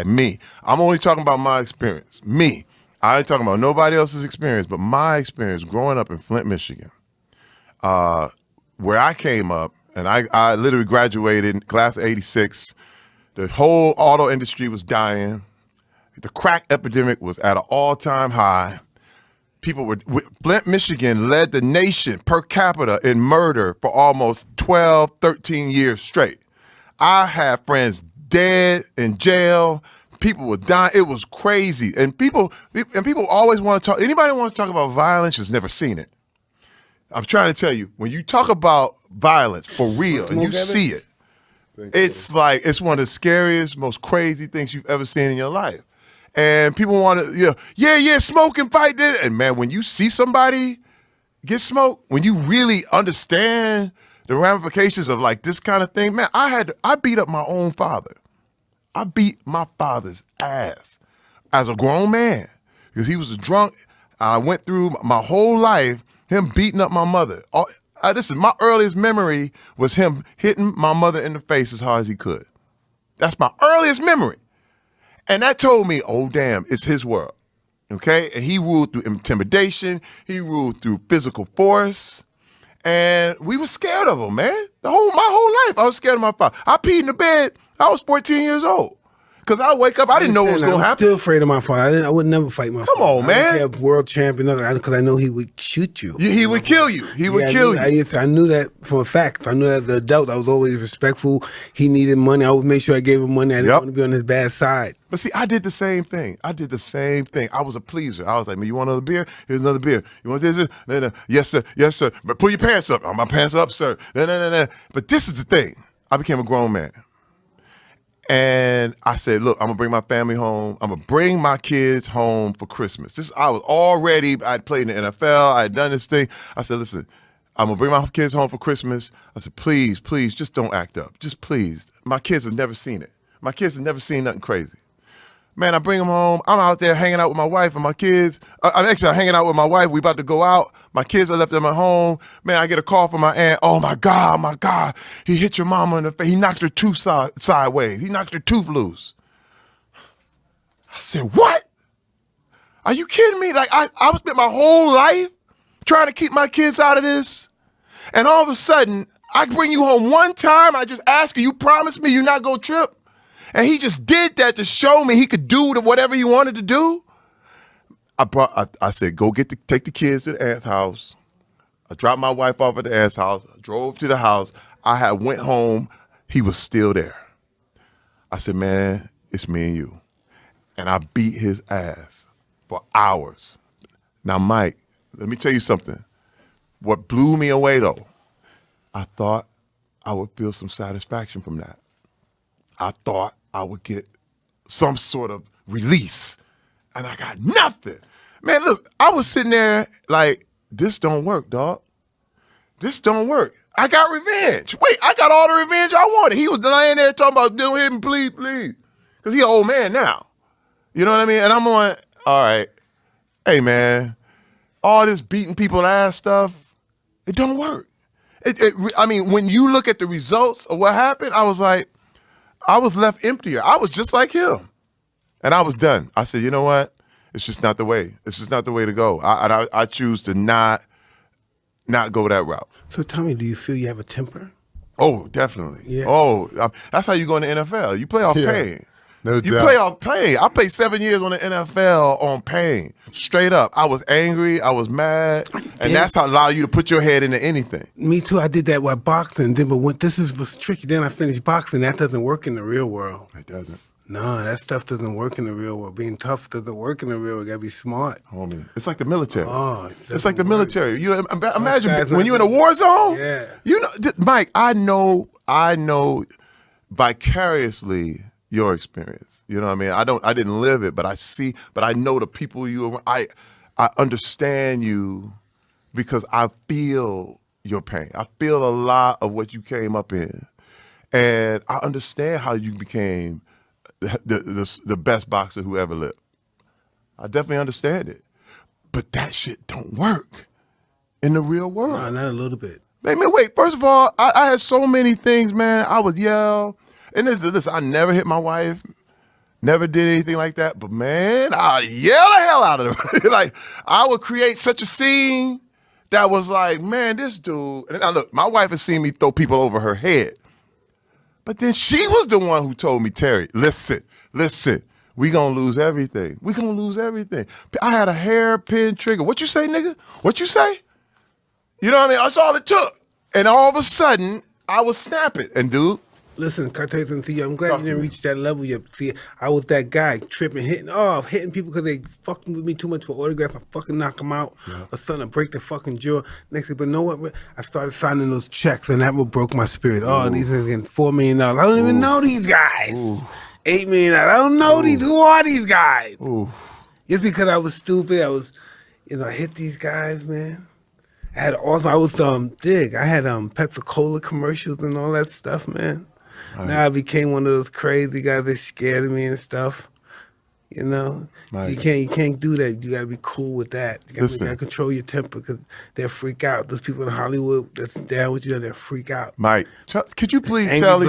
me. I'm only talking about my experience. Me. I ain't talking about nobody else's experience, but my experience growing up in Flint, Michigan, where I came up, and I literally graduated in class of '86. The whole auto industry was dying. The crack epidemic was at an all-time high. Flint, Michigan led the nation per capita in murder for almost 12, 13 years straight. I had friends dead in jail. People were dying. It was crazy. And people always want to talk. Anybody who wants to talk about violence has never seen it. I'm trying to tell you, when you talk about violence for real and you see it, it's like, it's one of the scariest, most crazy things you've ever seen in your life. And people want to, yeah, smoke and fight this. And man, when you see somebody get smoked, when you really understand the ramifications of like this kind of thing, man, I beat up my own father. I beat my father's ass as a grown man because he was a drunk. I went through my whole life him beating up my mother. Listen, my earliest memory was him hitting my mother in the face as hard as he could. That's my earliest memory. And that told me, oh, damn, it's his world, okay? And he ruled through intimidation. He ruled through physical force. And we were scared of him, man. My whole life, I was scared of my father. I peed in the bed. I was 14 years old. Because I wake up, I didn't know what was going to happen. I'm still afraid of my father. I would never fight my father. Come on, man. I don't care, world champion, because I know he would shoot you. He would kill you. He would kill you. I knew that for a fact. I knew that as an adult, I was always respectful. He needed money. I would make sure I gave him money. I didn't want to be on his bad side. But see, I did the same thing. I was a pleaser. I was like, man, you want another beer? Here's another beer. You want this? No. Yes, sir. Yes, sir. But pull your pants up. My pants up, sir. No. But this is the thing. I became a grown man. And I said, look, I'm gonna bring my family home. I'm gonna bring my kids home for Christmas. I'd played in the NFL. I had done this thing. I said, listen, I'm gonna bring my kids home for Christmas. I said, please, just don't act up. Just please. My kids have never seen it. My kids have never seen nothing crazy. Man, I bring them home. I'm out there hanging out with my wife and my kids. I'm hanging out with my wife. We about to go out. My kids are left them at home. Man, I get a call from my aunt. Oh my God. He hit your mama in the face. He knocked her tooth sideways. He knocked her tooth loose. I said, what? Are you kidding me? Like I spent my whole life trying to keep my kids out of this. And all of a sudden, I bring you home one time. I just ask you promise me you're not gonna trip? And he just did that to show me he could do whatever he wanted to do. I said, take the kids to the aunt's house. I dropped my wife off at the aunt's house. I drove to the house. I went home. He was still there. I said, man, it's me and you. And I beat his ass for hours. Now, Mike, let me tell you something. What blew me away, though, I thought I would feel some satisfaction from that. I thought I would get some sort of release, and I got nothing. Man, look, I was sitting there like, this don't work, dog. This don't work. I got revenge. Wait, I got all the revenge I wanted. He was lying there talking about, do him, please. Because he's an old man now. You know what I mean? And I'm going, all right, hey, man, all this beating people ass stuff, it don't work. I mean, when you look at the results of what happened, I was like, I was left emptier. I was just like him. And I was done. I said, you know what? It's just not the way. It's just not the way to go. I choose to not go that route. So tell me, do you feel you have a temper? Oh, definitely. Yeah. Oh, that's how you go in the NFL. You play off pain. No doubt. You play off pain. I played 7 years on the NFL on pain. Straight up. I was angry. I was mad. And that's how allow you to put your head into anything. Me too. I did that with boxing. Then, but when was tricky. Then I finished boxing. That doesn't work in the real world. It doesn't. No, that stuff doesn't work in the real world. Being tough doesn't work in the real world. You gotta be smart. Homie. It's like the military. Oh, it's like the military. You know, imagine when you're in a war zone. Yeah. You know, Mike, I know vicariously your experience. You know what I mean? I didn't live it, but I know the people I understand you because I feel your pain. I feel a lot of what you came up in. And I understand how you became the best boxer who ever lived. I definitely understand it. But that shit don't work in the real world. No, not a little bit. Man, wait, first of all, I had so many things, man. I would yell. And this, I never hit my wife, never did anything like that. But man, I yell the hell out of her. Like, I would create such a scene that was like, man, this dude. And now look, my wife has seen me throw people over her head. But then she was the one who told me, Terry, listen, we gonna lose everything. We gonna lose everything. I had a hairpin trigger. What you say, nigga? What you say? You know what I mean? That's all it took. And all of a sudden, I was snapping. And dude, listen, can I tell you something to you? I'm glad Talk you to didn't me. reach that level yet. See, I was that guy tripping, hitting people because they fucking with me too much for autographs. I fucking knock them out or something, break the fucking jaw. Next thing, but know what? I started signing those checks, and that what broke my spirit. Oh, these niggas getting $4 million. I don't even know these guys. $8 million. I don't know these. Who are these guys? Just because I was stupid, I was, I hit these guys, man. I had I had Pepsi-Cola commercials and all that stuff, man. Right. Now I became one of those crazy guys that scared of me and stuff. So you can't do that. You gotta be cool with that. You gotta control your temper because they'll freak out. Those people in Hollywood that's down with you, they'll freak out. Mike, could you please Angry tell black